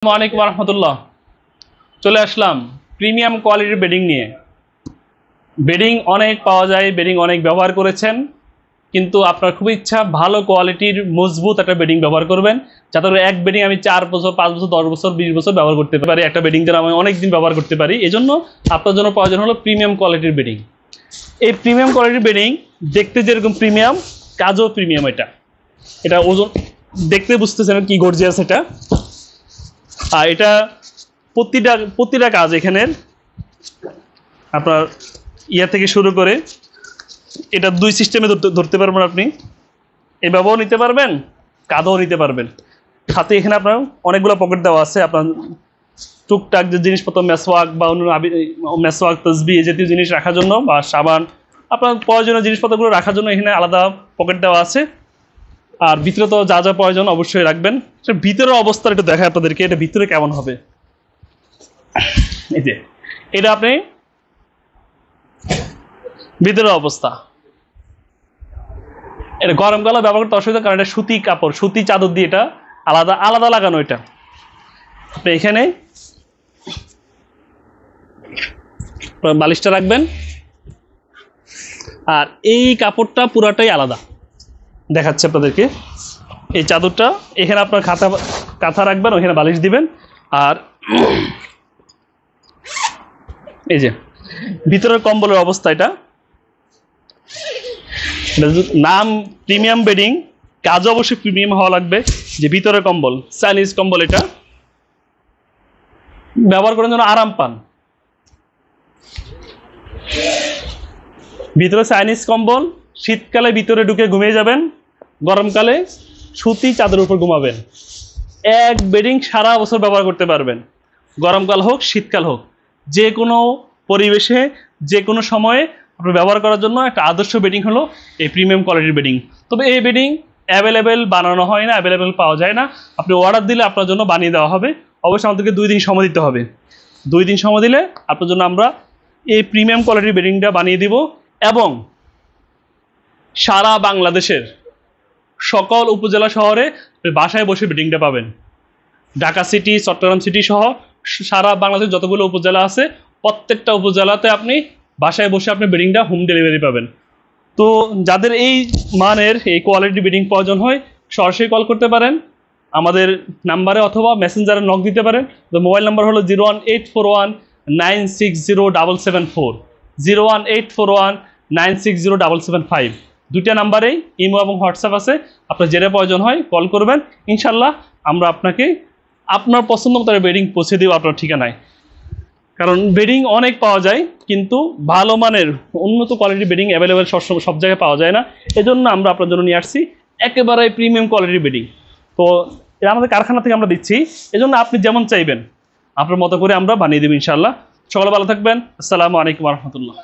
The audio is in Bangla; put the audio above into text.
আসসালামু আলাইকুম রহমতুল্লাহ। চলে আসলাম প্রিমিয়াম কোয়ালিটির বেডিং নিয়ে। বেডিং অনেক পাওয়া যায়, বেডিং অনেক ব্যবহার করেছেন, কিন্তু আপনার খুব ইচ্ছা ভালো কোয়ালিটির মজবুত একটা বেডিং ব্যবহার করবেন, যাতে করে এক বেডিং আমি 4 বছর 5 বছর 10 বছর 20 বছর ব্যবহার করতে পারি। একটা বেডিং যেন আমি অনেক দিন ব্যবহার করতে পারি, এই জন্য আপনার জন্য প্রয়োজন হলো প্রিমিয়াম কোয়ালিটির বেডিং। এই প্রিমিয়াম কোয়ালিটির বেডিং দেখতে যেরকম প্রিমিয়াম, কাজও প্রিমিয়াম। এটা ওজন দেখতে বুঝতেছেন কি গর্জিয়াস এটা। আর এটা প্রতিটা কাজ এখানের আপনার ইয়া থেকে শুরু করে এটা 2 সিস্টেমে ধরতে পারবেন। আপনি এভাবেও নিতে পারবেন, কাঁধেও নিতে পারবেন। সাথে এখানে আপনার অনেকগুলো পকেট দেওয়া আছে। আপনার টুকটাক যে জিনিসপত্র, মেসওয়াক বা অন্য মেসওয়াক তসবি এই জাতীয় জিনিস রাখার জন্য, বা সাবান, আপনার প্রয়োজনীয় জিনিসপত্রগুলো রাখার জন্য এখানে আলাদা পকেট দেওয়া আছে। আর ভিতরে তো যা যা প্রয়োজন অবশ্যই রাখবেন। ভিতরের অবস্থা একটু দেখায় আপনাদেরকে, এটা ভিতরে কেমন হবে। এই যে এটা আপনি ভিতরের অবস্থা, এটা গরমকালে ব্যবহার করতে অসুবিধা, কারণ এটা সুতি কাপড়, সুতি চাদর দিয়ে এটা আলাদা আলাদা লাগানো। এটা আপনি এখানে বালিশটা রাখবেন, আর এই কাপড়টা পুরাটাই আলাদা দেখাচ্ছে আপনাদেরকে। এই চাদরটা এখানে আপনার কাঁথা রাখবেন, ওইখানে বালিশ দিবেন। আর এই যে ভিতরের কম্বলের অবস্থা, এটা নাম প্রিমিয়াম বেডিং, কাজ অবশ্যই প্রিমিয়াম হওয়া লাগবে। যে ভিতরের কম্বল, চাইনিজ কম্বল, এটা ব্যবহার করার জন্য আরাম পান। ভিতরে চাইনিজ কম্বল, শীতকালে ভিতরে ঢুকে ঘুমিয়ে যাবেন, গরমকালে সুতি চাদরের উপর ঘুমাবেন। এক বেডিং সারা বছর ব্যবহার করতে পারবেন, গরমকাল হোক শীতকাল হোক, যে কোনো পরিবেশে যে কোনো সময়ে আপনি ব্যবহার করার জন্য একটা আদর্শ বেডিং হলো এই প্রিমিয়াম কোয়ালিটির বেডিং। তবে এই বেডিং অ্যাভেলেবেল বানানো হয় না, অ্যাভেলেবেল পাওয়া যায় না। আপনি অর্ডার দিলে আপনার জন্য বানিয়ে দেওয়া হবে। অবশ্যই আমাদেরকে 2 দিন সময় দিতে হবে। 2 দিন সময় দিলে আপনার জন্য আমরা এই প্রিমিয়াম কোয়ালিটির বেডিংটা বানিয়ে দিব, এবং সারা বাংলাদেশের সকল উপজেলা শহরে বাসায় বসে বেডিংটা পাবেন। ঢাকা সিটি, চট্টগ্রাম সিটি সহ সারা বাংলাদেশের যতগুলো উপজেলা আছে, প্রত্যেকটা উপজেলাতে আপনি বাসায় বসে আপনি বেডিংটা হোম ডেলিভারি পাবেন। তো যাদের এই মানের এই কোয়ালিটি বেডিং প্রয়োজন হয়, সরাসরি কল করতে পারেন আমাদের নাম্বারে, অথবা মেসেঞ্জারে নক দিতে পারেন। তো মোবাইল নাম্বার হলো 01841960774, 01841960775। 2টা নাম্বারেই ইমো এবং হোয়াটসঅ্যাপ আছে। আপনার যেটা প্রয়োজন হয় কল করবেন, ইনশাল্লাহ আমরা আপনাকে আপনার পছন্দ মতো বেডিং পৌঁছে দেবো আপনার ঠিকানায়। কারণ বেডিং অনেক পাওয়া যায়, কিন্তু ভালো মানের উন্নত কোয়ালিটির বেডিং অ্যাভেলেবেল সব জায়গায় পাওয়া যায় না। এজন্য আমরা আপনার জন্য নিয়ে আসছি একেবারে প্রিমিয়াম কোয়ালিটির বেডিং। তো এটা আমাদের কারখানা থেকে আমরা দিচ্ছি, এজন্য আপনি যেমন চাইবেন আপনার মতো করে আমরা বানিয়ে দেবো ইনশাল্লাহ। সকলে ভালো থাকবেন। আসসালামু আলাইকুম রহমতুল্লাহ।